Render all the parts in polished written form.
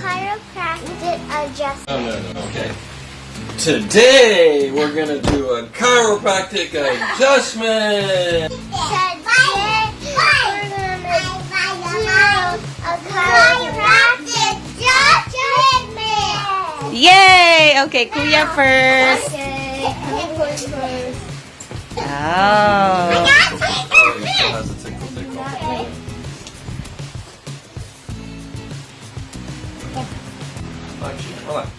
chiropractic adjustment. No, okay. Today we're gonna do a chiropractic adjustment. Today we're gonna do a chiropractic adjustment. Yay! Okay, Kuya first. Okay, who goes first? Oh. Has a tickle. Relax.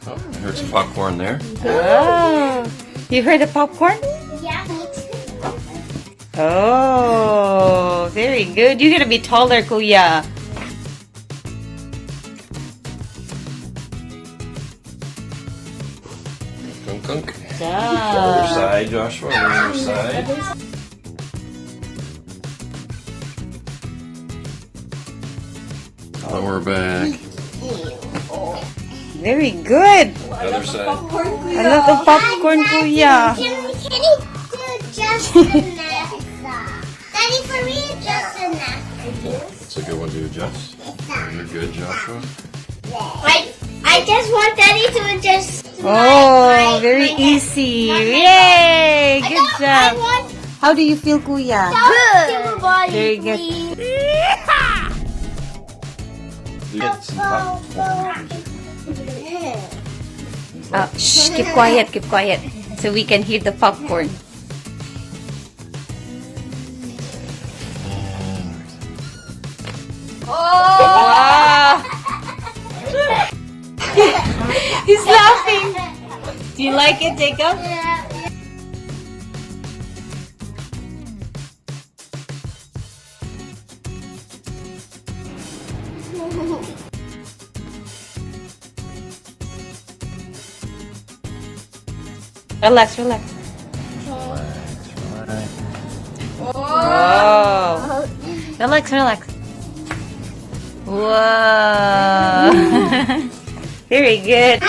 Oh, I heard some popcorn there. Oh. You heard the popcorn? Yeah, me too. Oh, very good. You're gonna be taller, Kuya. Kunk. Yeah. Other side, Joshua. Other side. Lower back. Very good. Other side. I love the popcorn, Kuya. Can you do just the neck? Daddy, for me, just the neck. That's a good one to adjust. You're good, Joshua. I just want Daddy to adjust. Oh, very easy. Yay! Good job. How do you feel, Kuya? Good. Very good. You get some popcorn. Shh, keep quiet, so we can hear the popcorn. Wow! He's laughing. Do you like it, Jacob? Relax. Whoa. Relax. Whoa. Very good.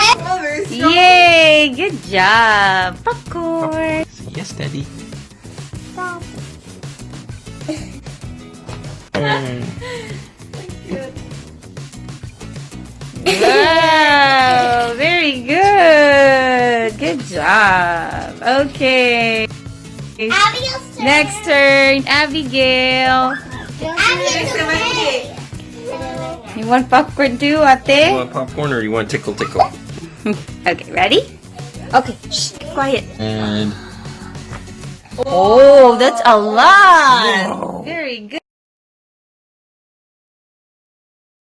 Yay! Good job. Popcorn. Yes, Daddy. Wow. Very good. Good job. Okay. Abigail's turn. Next turn, Abigail. Abigail's turn. You want popcorn too, You Ate? want popcorn or you want tickle? Okay, ready? Okay, shh, quiet. And Oh, that's a lot. Whoa. Very good.